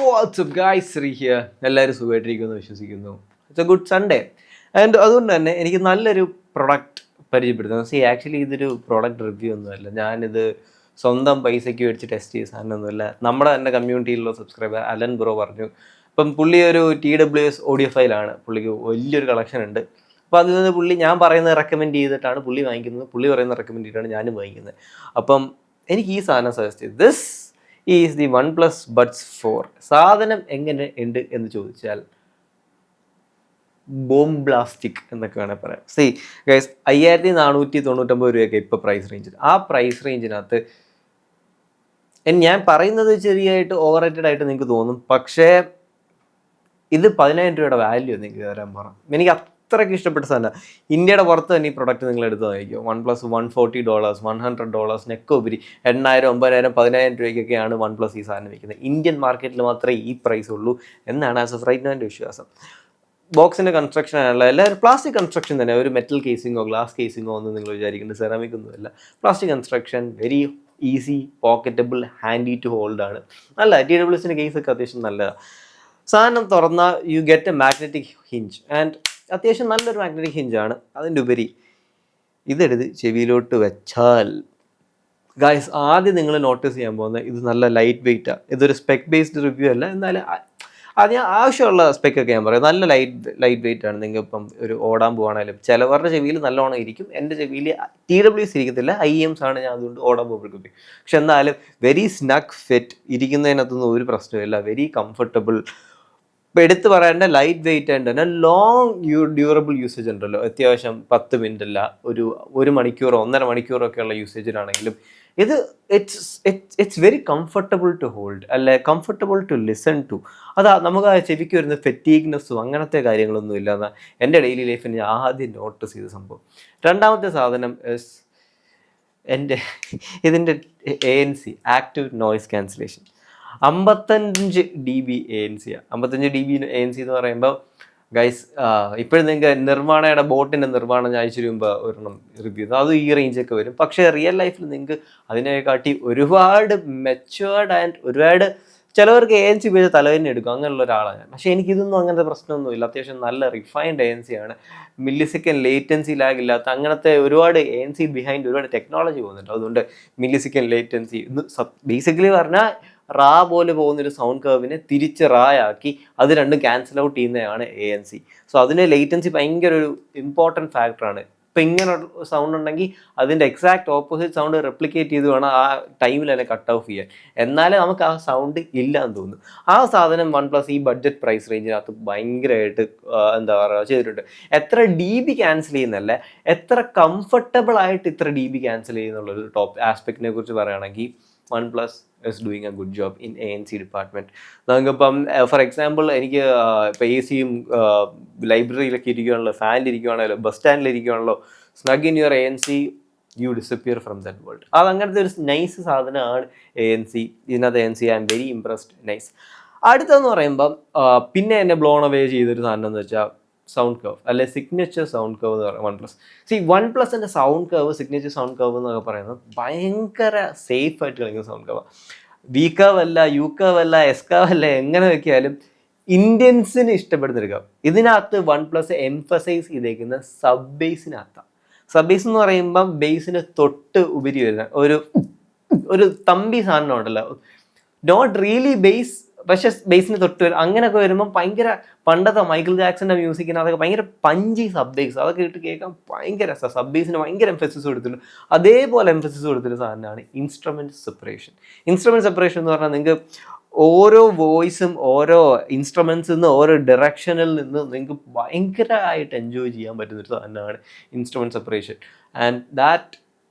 WhatsApp guys Shri here. എല്ലാവരും സുഖമായിട്ടിരിക്കുമെന്ന് വിശ്വസിക്കുന്നു. It's A good Sunday and അതുകൊണ്ട് തന്നെ എനിക്ക് നല്ലൊരു പ്രൊഡക്റ്റ് പരിചയപ്പെടുത്തുന്നു. ആക്ച്വലി ഇതൊരു പ്രൊഡക്റ്റ് റിവ്യൂ ഒന്നുമല്ല. ഞാനിത് സ്വന്തം പൈസയ്ക്ക് മേടിച്ച് ടെസ്റ്റ് ചെയ്ത സാധനമൊന്നുമല്ല. നമ്മുടെ തന്നെ കമ്മ്യൂണിറ്റിയിലുള്ള സബ്സ്ക്രൈബർ അലൻ ബ്രോ പറഞ്ഞു. ഇപ്പം പുള്ളി ഒരു TWS ഓഡിയോ ഫയലാണ്, പുള്ളിക്ക് വലിയൊരു കളക്ഷൻ ഉണ്ട്. അപ്പോൾ അതിൽ നിന്ന് പുള്ളി ഞാൻ പറയുന്നത് റെക്കമെൻഡ് ചെയ്തിട്ടാണ് പുള്ളി വാങ്ങിക്കുന്നത്, പുള്ളി പറയുന്നത് റെക്കമെൻഡ് ചെയ്തിട്ടാണ് ഞാനും വാങ്ങിക്കുന്നത്. അപ്പം എനിക്ക് ഈ സാധനം സജസ്റ്റ് ചെയ്തു. This is the OnePlus Buds 4. സാധനം എങ്ങനെ ഉണ്ട് എന്ന് ചോദിച്ചാൽ ബോംബ്ലാസ്റ്റിക് എന്നൊക്കെ വേണമെങ്കിൽ പറയാം. ഗൈസ് 5499 രൂപയൊക്കെ ഇപ്പോൾ പ്രൈസ് റേഞ്ചിൽ. ആ പ്രൈസ് റേഞ്ചിനകത്ത് ഞാൻ പറയുന്നത് ചെറിയായിട്ട് ഓവർ റേറ്റഡ് ആയിട്ട് നിങ്ങൾക്ക് തോന്നും, പക്ഷേ ഇത് 10,000 രൂപയുടെ വാല്യൂ നിങ്ങൾക്ക് തരാൻ പറയാം. എനിക്ക് അത്രയ്ക്ക് ഇഷ്ടപ്പെട്ട സാധനം. ഇന്ത്യയുടെ പുറത്ത് തന്നെ ഈ പ്രൊഡക്റ്റ് നിങ്ങൾ എടുത്തതായിരിക്കും. OnePlus $140, $100 ഉപരി 8,000, 9,000, 10,000 രൂപയ്ക്കൊക്കെയാണ് OnePlus ഈ സാധനം വിൽക്കുന്നത്. ഇന്ത്യൻ മാർക്കറ്റിൽ മാത്രമേ ഈ പ്രൈസ് ഉള്ളൂ എന്നാണ് ആസ് ഓഫ് റൈറ്റ് നൗ എൻ്റെ വിശ്വാസം. ബോക്സിൻ്റെ കൺസ്ട്രക്ഷൻ ആണല്ലോ, എല്ലാവരും പ്ലാസ്റ്റിക് കൺസ്ട്രക്ഷൻ തന്നെ. ഒരു മെറ്റൽ കേസിങ്ങോ ഗ്ലാസ് കേസിങ്ങോ ഒന്നും നിങ്ങൾ വിചാരിക്കേണ്ട, സെറാമിക് ഒന്നുമല്ല. Plastic construction, very easy, pocketable, handy to hold ആണ്. നല്ല TWSൻ്റെ കേസൊക്കെ അത്യാവശ്യം നല്ലതാണ്. സാധനം തുറന്നാൽ you get a magnetic hinge and അത്യാവശ്യം നല്ലൊരു മാഗ്നറ്റിക് ഹിഞ്ചാണ്. അതിൻ്റെ ഉപരി ഇതെടുത്ത് ചെവിയിലോട്ട് വെച്ചാൽ ഗായ്സ് ആദ്യം നിങ്ങൾ നോട്ടീസ് ചെയ്യാൻ പോകുന്നത് ഇത് നല്ല ലൈറ്റ് വെയ്റ്റാണ്. ഇതൊരു സ്പെക് ബേസ്ഡ് റിവ്യൂ അല്ല, എന്നാലും അത് ഞാൻ ആവശ്യമുള്ള സ്പെക്കൊക്കെ ഞാൻ പറയാം. നല്ല ലൈറ്റ് വെയിറ്റ് ആണ്. നിങ്ങൾ ഇപ്പം ഒരു ഓടാൻ പോകുകയാണെങ്കിലും ചിലവരുടെ ചെവിയിൽ നല്ലോണം ഇരിക്കും. എൻ്റെ ചെവിയിൽ TWS ഇരിക്കത്തില്ല, IEMs ആണ്. ഞാൻ അതുകൊണ്ട് ഓടാൻ പോകുമ്പോഴേക്കും പക്ഷെ എന്നാലും വെരി സ്നഗ് ഫിറ്റ്, ഇരിക്കുന്നതിനകത്തൊന്നും ഒരു പ്രശ്നമില്ല, വെരി കംഫർട്ടബിൾ. ഇപ്പം എടുത്ത് പറയേണ്ട ലൈറ്റ് വെയിറ്റ് ആൻഡ് തന്നെ ലോങ് ഡ്യൂറബിൾ യൂസേജ് ഉണ്ടല്ലോ. അത്യാവശ്യം 10 മിനിറ്റ് അല്ല, ഒരു മണിക്കൂറോ 1.5 മണിക്കൂറോ ഒക്കെയുള്ള യൂസേജിനാണെങ്കിലും ഇത് it's very comfortable to hold, അല്ലെ കംഫർട്ടബിൾ ടു ലിസൺ ടു. അതാ നമുക്ക് ആ ചെവിക്ക് വരുന്ന ഫെറ്റീഗ്നെസ്സും അങ്ങനത്തെ കാര്യങ്ങളൊന്നും ഇല്ലാന്ന് എൻ്റെ ഡെയിലി ലൈഫിൽ ഞാൻ ആദ്യം നോട്ടീസ് ചെയ്ത സംഭവം. രണ്ടാമത്തെ സാധനം ഇതിൻ്റെ ANC active noise cancellation. 55 dB ANC. 55 dB ANC എന്ന് പറയുമ്പോൾ ഗൈസ് ഇപ്പോഴും നിങ്ങൾക്ക് നിർമ്മാണയുടെ ബോട്ടിൻ്റെ നിർമ്മാണം ഞാൻ അയച്ചു വരുമ്പോൾ ഒരെണ്ണം റിവ്യൂ ചെയ്തു, അത് ഈ റേഞ്ചൊക്കെ വരും. പക്ഷേ റിയൽ ലൈഫിൽ നിങ്ങൾക്ക് അതിനെക്കാട്ടി ഒരുപാട് മെച്ചുവേർഡ് ആൻഡ് ഒരുപാട് ചിലവർക്ക് ANC ഉപയോഗിച്ച് തലവേദന എടുക്കും, അങ്ങനെയുള്ള ഒരാളാണ് ഞാൻ. പക്ഷേ എനിക്കിതൊന്നും അങ്ങനത്തെ പ്രശ്നമൊന്നുമില്ല. അത്യാവശ്യം നല്ല റിഫൈൻഡ് ANC ആണ്. മില്ലിസെക്കൻഡ് ലേറ്റൻസി ലാഗ് ഇല്ലാത്ത അങ്ങനത്തെ ഒരുപാട് ANC ബിഹൈൻഡ് ഒരുപാട് ടെക്നോളജി പോകുന്നുണ്ട്. അതുകൊണ്ട് മില്ലിസെക്കൻഡ് ലേറ്റൻസി ബേസിക്കലി പറഞ്ഞാൽ റാ പോലെ പോകുന്നൊരു സൗണ്ട് കർവിനെ തിരിച്ച് റായാക്കി അത് രണ്ടും ക്യാൻസൽ ഔട്ട് ചെയ്യുന്നതാണ് ANC. സോ അതിന് ലേറ്റൻസി ഭയങ്കര ഒരു ഇമ്പോർട്ടൻറ്റ് ഫാക്ടറാണ്. ഇപ്പം ഇങ്ങനെ സൗണ്ട് ഉണ്ടെങ്കിൽ അതിൻ്റെ എക്സാക്ട് ഓപ്പോസിറ്റ് സൗണ്ട് റെപ്ലിക്കേറ്റ് ചെയ്ത് വേണം ആ ടൈമിൽ തന്നെ കട്ട് ഓഫ് ചെയ്യാൻ, എന്നാലേ നമുക്ക് ആ സൗണ്ട് ഇല്ല എന്ന് തോന്നുന്നു. ആ സാധനം OnePlus ഈ ബഡ്ജറ്റ് പ്രൈസ് റേഞ്ചിനകത്ത് ഭയങ്കരമായിട്ട് എന്താ പറയുക ചെയ്തിട്ടുണ്ട്. എത്ര DB ക്യാൻസൽ ചെയ്യുന്നല്ലേ, എത്ര കംഫർട്ടബിൾ ആയിട്ട് ഇത്ര DB ക്യാൻസൽ ചെയ്യുന്നുള്ളൊരു ടോപ്പ് ആസ്പെക്റ്റിനെ കുറിച്ച് പറയുകയാണെങ്കിൽ OnePlus is doing a good job in ANC department. നമുക്കിപ്പം ഫോർ എക്സാമ്പിൾ എനിക്ക് ഇപ്പോൾ AC-യും ലൈബ്രറിയിലൊക്കെ ഇരിക്കുകയാണല്ലോ, ഫാനിലിരിക്കുകയാണല്ലോ, ബസ് സ്റ്റാൻഡിലിരിക്കുകയാണല്ലോ, snug in your ANC, you disappear from that world. അതങ്ങനത്തെ ഒരു നൈസ് സാധനമാണ് ANC. ഇതിനകത്ത് ANC I'm very impressed, nice. അടുത്തെന്ന് പറയുമ്പം പിന്നെ എന്നെ ബ്ലോൺ അവേ ചെയ്തൊരു സാധനം എന്ന് വെച്ചാൽ സൗണ്ട് കർവ്, അല്ലെ സിഗ്നേച്ചർ സൗണ്ട് കർവ് എന്ന് പറയുന്നത് OnePlus. OnePlusൻ്റെ sound curve, signature sound curve എന്നൊക്കെ പറയുന്നത് ഭയങ്കര സേഫ് ആയിട്ട് കളിക്കുന്ന സൗണ്ട് കർവ്. വി കർവ് അല്ല, യു കർവ് അല്ല, എസ് കർവ് അല്ല, എങ്ങനെ വെക്കിയാലും ഇന്ത്യൻസിന് ഇഷ്ടപ്പെടുന്നൊരു കർവ്. ഇതിനകത്ത് OnePlus എംഫസൈസ് ചെയ്തേക്കുന്ന സബ് ബേസിനകത്താണ്. സബ് ബേസ് എന്ന് പറയുമ്പം ബേസിന് തൊട്ട് ഉപരി വരുന്ന ഒരു തമ്പി സാധനം ഉണ്ടല്ലോ, നോട്ട് റിയലി ബേസ് പക്ഷെ ബേസിന് തൊട്ട് വരും. അങ്ങനെയൊക്കെ വരുമ്പം ഭയങ്കര പണ്ടത്തെ മൈക്കിൾ ജാക്സന്റെ മ്യൂസിക്കിന് അതൊക്കെ ഭയങ്കര പഞ്ചി സബ് ബേസ്, അതൊക്കെ ഇട്ട് കേൾക്കാൻ ഭയങ്കര സബ് ബേസിന് ഭയങ്കര എംഫസിസ് കൊടുത്തിട്ടുണ്ട്. അതേപോലെ എംഫസിസ് കൊടുത്തൊരു സാധനമാണ് ഇൻസ്ട്രുമെന്റ് സെപ്പറേഷൻ. ഇൻസ്ട്രുമെന്റ് സെപ്പറേഷൻ എന്ന് പറഞ്ഞാൽ നിങ്ങൾക്ക് ഓരോ വോയിസും ഓരോ ഇൻസ്ട്രുമെന്റ്സിൽ നിന്ന് ഓരോ ഡയറക്ഷനിൽ നിന്ന് നിങ്ങൾക്ക് ഭയങ്കരമായിട്ട് എൻജോയ് ചെയ്യാൻ പറ്റുന്നൊരു സാധനമാണ് ഇൻസ്ട്രുമെന്റ് സെപ്പറേഷൻ. ആൻഡ് ദാറ്റ്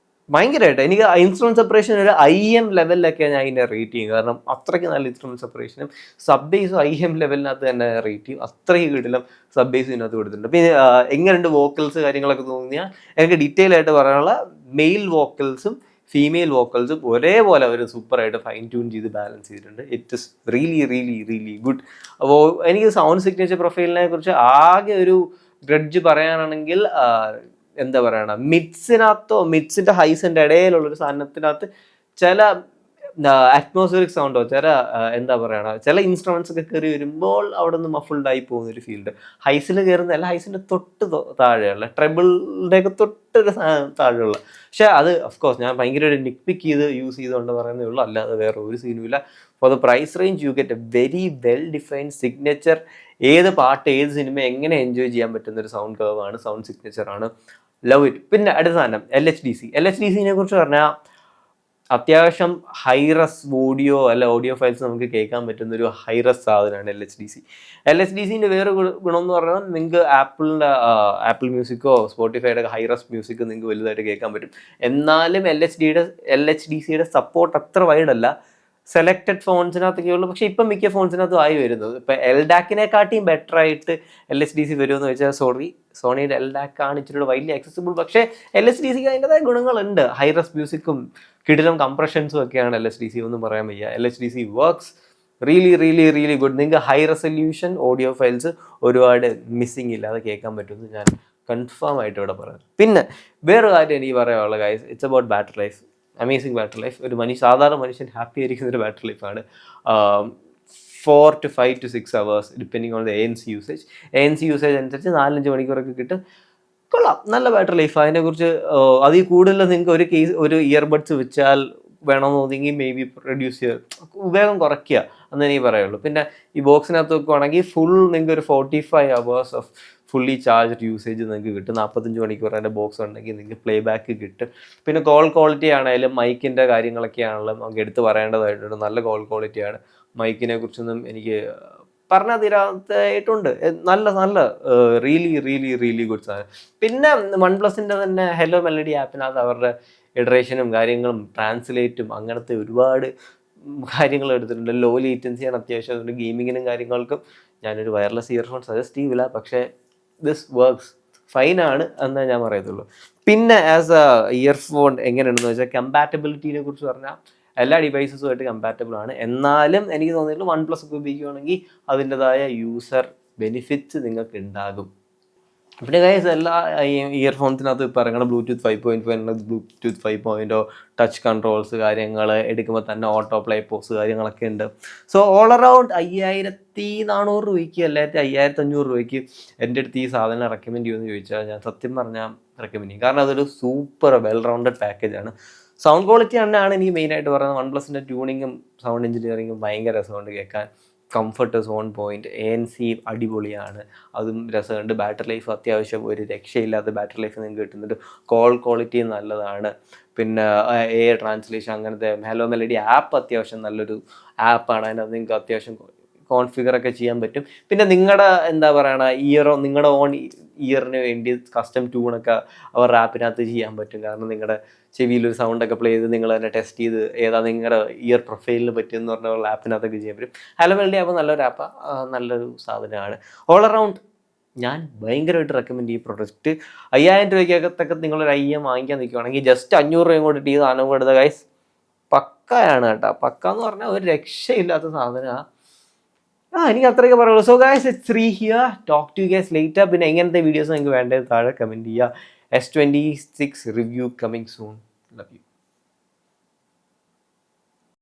ഭയങ്കരമായിട്ട് എനിക്ക് ഇൻസ്ട്രുമെന്റ് സെപ്പറേഷൻ ഒരു IM ലെവലിലൊക്കെ ഞാൻ ഇതിനെ റേറ്റ് ചെയ്യും. കാരണം അത്രയ്ക്ക് നല്ല ഇൻസ്ട്രുമെന്റ് സെപ്പറേഷനും സബ് ബേസും IM ലെവലിനകത്ത് തന്നെ റേറ്റ് ചെയ്യും. അത്രയ്ക്ക് കിടിലം സബ് ബേസ് ഇതിനകത്ത് കൊടുത്തിട്ടുണ്ട്. പിന്നെ എങ്ങനെയുണ്ട് വോക്കൽസ് കാര്യങ്ങളൊക്കെ തോന്നിയാൽ എനിക്ക് ഡീറ്റെയിൽ ആയിട്ട് പറയാനുള്ള മെയിൽ വോക്കൽസും ഫീമെയിൽ വോക്കൽസും ഒരേപോലെ അവർ സൂപ്പറായിട്ട് ഫൈൻ ട്യൂൺ ചെയ്ത് ബാലൻസ് ചെയ്തിട്ടുണ്ട്. It is really really really good. അപ്പോൾ എനിക്ക് സൗണ്ട് സിഗ്നേച്ചർ പ്രൊഫൈലിനെ കുറിച്ച് ആകെ ഒരു ഗ്രഡ്ജ് പറയാനാണെങ്കിൽ എന്താ പറയണ, മിഡ്സിൻ്റെ ഹൈസിൻ്റെ ഇടയിലുള്ളൊരു സാധനത്തിനകത്ത് ചില അറ്റ്മോസ്ഫിയറിക് സൗണ്ടോ ചില എന്താ പറയണ ചില ഇൻസ്ട്രുമെന്റ്സ് ഒക്കെ കയറി വരുമ്പോൾ അവിടെ നിന്ന് മഫിൾഡ് ആയി പോകുന്ന ഒരു ഫീൽഡ്. ഹൈസിൽ കയറുന്ന അല്ല, ഹൈസിന്റെ തൊട്ട് താഴെയുള്ള ട്രെബിളിന്റെ ഒക്കെ തൊട്ടൊരു താഴെയുള്ള. പക്ഷെ അത് ഓഫ്കോഴ്സ് ഞാൻ ഭയങ്കര ഒരു നിക് പിക്ക് ചെയ്ത് യൂസ് ചെയ്തുകൊണ്ട് പറയുന്നേ ഉള്ളൂ, അല്ലാതെ വേറെ ഒരു സീനും ഇല്ല. For the price range you get a very well defined signature. ഏത് പാട്ട് ഏത് സിനിമ എങ്ങനെ എൻജോയ് ചെയ്യാൻ പറ്റുന്ന ഒരു സൗണ്ട് കർവ് ആണ്, സൗണ്ട് സിഗ്നേച്ചർ ആണ്. Love it. പിന്നെ അടുത്ത സാധനം LHDC. LHDCനെ കുറിച്ച് പറഞ്ഞാൽ അത്യാവശ്യം ഹൈറസ് ഓഡിയോ അല്ല ഓഡിയോ ഫയൽസ് നമുക്ക് കേൾക്കാൻ പറ്റുന്ന ഒരു ഹൈറസ് സാധനമാണ് LHDC. LHDCൻ്റെ വേറെ ഗുണം എന്ന് പറഞ്ഞാൽ നിങ്ങൾക്ക് ആപ്പിൾ മ്യൂസിക്കോ സ്പോട്ടിഫൈയുടെ ഹൈറസ് മ്യൂസിക്കോ നിങ്ങൾക്ക് വലുതായിട്ട് കേൾക്കാൻ പറ്റും. എന്നാലും LHDCയുടെ സപ്പോർട്ട് അത്ര വൈഡല്ല, സെലക്റ്റഡ് ഫോൺസിനകത്തൊക്കെ ഉള്ളൂ. പക്ഷേ ഇപ്പം മിക്ക ഫോൺസിനകത്തും ആയി വരുന്നത്. ഇപ്പം LDAC-നെക്കാട്ടിയും ബെറ്റർ ആയിട്ട് LHDC വരുമെന്ന് വെച്ചാൽ സോണിയുടെ LDAC ആണ് ഇച്ചിരി വലിയ ആക്സസിബിൾ. പക്ഷേ LHDCക്ക് അതിൻ്റെതായ ഗുണങ്ങളുണ്ട്. ഹൈറസ് മ്യൂസിക്കും കിടിലം കംപ്രഷൻസും ഒക്കെയാണ് LHDC, ഒന്നും പറയാൻ വയ്യ. LHDC works really good. നിങ്ങൾക്ക് ഹൈ റെസൊല്യൂഷൻ ഓഡിയോ ഫയൽസ് ഒരുപാട് മിസ്സിങ് ഇല്ലാതെ കേൾക്കാൻ പറ്റുമെന്ന് ഞാൻ കൺഫേം ആയിട്ട് ഇവിടെ പറയാം. പിന്നെ വേറെ കാര്യം എനിക്ക് പറയാനുള്ള guys, it's about battery life. Amazing battery life. ഒരു സാധാരണ മനുഷ്യൻ ഹാപ്പി ആയിരിക്കുന്ന ഒരു ബാറ്ററി ലൈഫാണ്. 4 to 5 to 6 hours depending on the ANC usage. ANC usage അനുസരിച്ച് 4-5 മണിക്കൂറൊക്കെ കിട്ടും. കൊള്ളാം, നല്ല ബാറ്ററി ലൈഫ്. അതിനെക്കുറിച്ച് അതിൽ കൂടുതൽ നിങ്ങൾക്ക് ഒരു ഇയർബഡ്സ് വെച്ചാൽ വേണമെന്ന് തോന്നിയെങ്കിൽ മേ ബി റെഡ്യൂസ് ചെയ്യുക, വേഗം കുറയ്ക്കുക എന്ന് എനിക്ക് പറയുള്ളൂ. പിന്നെ ഈ ബോക്സിനകത്ത് വെക്കുവാണെങ്കിൽ ഫുൾ നിങ്ങൾക്ക് ഒരു 45 hours of fully charged usage നിങ്ങൾക്ക് കിട്ടും. 45 മണിക്കൂർ അതിൻ്റെ ബോക്സ് ഉണ്ടെങ്കിൽ നിങ്ങൾക്ക് പ്ലേ ബാക്ക് കിട്ടും. പിന്നെ കോൾ ക്വാളിറ്റി ആണെങ്കിലും മൈക്കിൻ്റെ കാര്യങ്ങളൊക്കെ ആണെങ്കിലും നമുക്ക് എടുത്ത് പറയേണ്ടതായിട്ടുണ്ട്. നല്ല കോൾ ക്വാളിറ്റിയാണ്. മൈക്കിനെ കുറിച്ചൊന്നും എനിക്ക് പറഞ്ഞാൽ തീരാത്തായിട്ടുണ്ട്. നല്ല റിയലി ഗുഡ് സാധനം. പിന്നെ OnePlusൻ്റെ തന്നെ ഹെലോ മെലഡി ആപ്പിനകത്ത് അവരുടെ ഇഡറേഷനും കാര്യങ്ങളും ട്രാൻസ്ലേറ്റും അങ്ങനത്തെ ഒരുപാട് കാര്യങ്ങൾ എടുത്തിട്ടുണ്ട്. ലോ ലേറ്റൻസിയാണ് അത്യാവശ്യം. അതുകൊണ്ട് ഗെയിമിങ്ങിനും കാര്യങ്ങൾക്കും ഞാനൊരു വയർലെസ് ഇയർഫോൺ സജസ്റ്റ് ചെയ്യില്ല. പക്ഷേ ദിസ് വർക്ക്സ് ഫൈനാണ് എന്നേ ഞാൻ പറയത്തുള്ളൂ. പിന്നെ ആസ് എ ഇയർഫോൺ എങ്ങനെയാണെന്ന് വെച്ചാൽ കമ്പാറ്റബിലിറ്റിനെ കുറിച്ച് പറഞ്ഞാൽ എല്ലാ ഡിവൈസസുമായിട്ട് കമ്പാറ്റബിൾ ആണ്. എന്നാലും എനിക്ക് തോന്നിയിട്ടുള്ള OnePlus ഒക്കെ ഉപയോഗിക്കുകയാണെങ്കിൽ അതിൻ്റെതായ യൂസർ ബെനിഫിറ്റ്സ് നിങ്ങൾക്ക് ഉണ്ടാകും. പിന്നെ ഗൈസ് എല്ലാ ഇയർഫോൺസിനകത്ത് ഇപ്പോൾ ഇറങ്ങുന്ന Bluetooth 5.5 Bluetooth 5.0 ടച്ച് കൺട്രോൾസ് കാര്യങ്ങൾ എടുക്കുമ്പോൾ തന്നെ ഓട്ടോ പ്ലേ പോസ് കാര്യങ്ങളൊക്കെ ഉണ്ട്. സോ ഓൾ അറൗണ്ട് 5400 രൂപയ്ക്ക് അല്ലെങ്കിൽ 5500 രൂപയ്ക്ക് എൻ്റെ അടുത്ത് ഈ സാധനം റെക്കമെൻഡ് ചെയ്യുമെന്ന് ചോദിച്ചാൽ ഞാൻ സത്യം പറഞ്ഞാൽ റെക്കമെൻഡ് ചെയ്യും. കാരണം അതൊരു സൂപ്പർ വെൽ റൗണ്ടഡ് പാക്കേജാണ്. സൗണ്ട് ക്വാളിറ്റി തന്നെയാണ് എനിക്ക് മെയിനായിട്ട് പറയുന്നത്. OnePlusൻ്റെ ട്യൂണിങ്ങും സൗണ്ട് എഞ്ചിനീയറിങ്ങും ഭയങ്കര രസമുണ്ട് കേൾക്കാൻ. കംഫർട്ട് ഓൺ പോയിന്റ്, ANC അടിപൊളിയാണ്, അതും രസമുണ്ട്. ബാറ്ററി ലൈഫ് അത്യാവശ്യം ഒരു രക്ഷയില്ലാത്ത ബാറ്ററി ലൈഫ് നിങ്ങൾക്ക് കിട്ടുന്നുണ്ട്. കോൾ ക്വാളിറ്റി നല്ലതാണ്. പിന്നെ AI ട്രാൻസ്ലേഷൻ അങ്ങനത്തെ ഹലോ മെലഡി ആപ്പ് അത്യാവശ്യം നല്ലൊരു ആപ്പാണ്. അതിനകത്ത് നിങ്ങൾക്ക് അത്യാവശ്യം കോൺഫിഗറൊക്കെ ചെയ്യാൻ പറ്റും. പിന്നെ നിങ്ങളുടെ എന്താ പറയണ നിങ്ങളുടെ ഓൺ ഇയറിന് വേണ്ടി കസ്റ്റം ട്യൂണൊക്കെ അവരുടെ ആപ്പിനകത്ത് ചെയ്യാൻ പറ്റും. കാരണം നിങ്ങളുടെ ചെവിയിലൊരു സൗണ്ടൊക്കെ പ്ലേ ചെയ്ത് നിങ്ങൾ തന്നെ ടെസ്റ്റ് ചെയ്ത് ഏതാ നിങ്ങളുടെ ഇയർ പ്രൊഫൈലിന് പറ്റിയെന്ന് പറഞ്ഞ ആപ്പിനകത്തൊക്കെ ചെയ്യാൻ പറ്റും. ഹലോ മെലഡി ആപ്പ് നല്ലൊരു ആപ്പാണ്, നല്ലൊരു സാധനമാണ്. ഓൾ അറൗണ്ട് ഞാൻ ഭയങ്കരമായിട്ട് റെക്കമെൻഡ് ഈ പ്രൊഡക്റ്റ്. 5000 രൂപയ്ക്കകത്തൊക്കെ നിങ്ങളൊരു IM വാങ്ങിക്കാൻ നിൽക്കുകയാണെങ്കിൽ ജസ്റ്റ് 500 രൂപയും കൂടി ഈ സാധനം കൊടുത്ത ഗൈസ് പക്കയാണ് കേട്ടോ. പക്ക എന്ന് പറഞ്ഞാൽ ഒരു രക്ഷയില്ലാത്ത സാധനമാണ്. എനിക്ക് അത്രയൊക്കെ പറയുള്ളൂ. So guys it's 3 here. Talk to you guys later. പിന്നെ എങ്ങനത്തെ വീഡിയോസ് നിങ്ങൾക്ക് വേണ്ടത് താഴെ കമൻറ്റ് ചെയ്യുക. S26 review coming soon. Love U.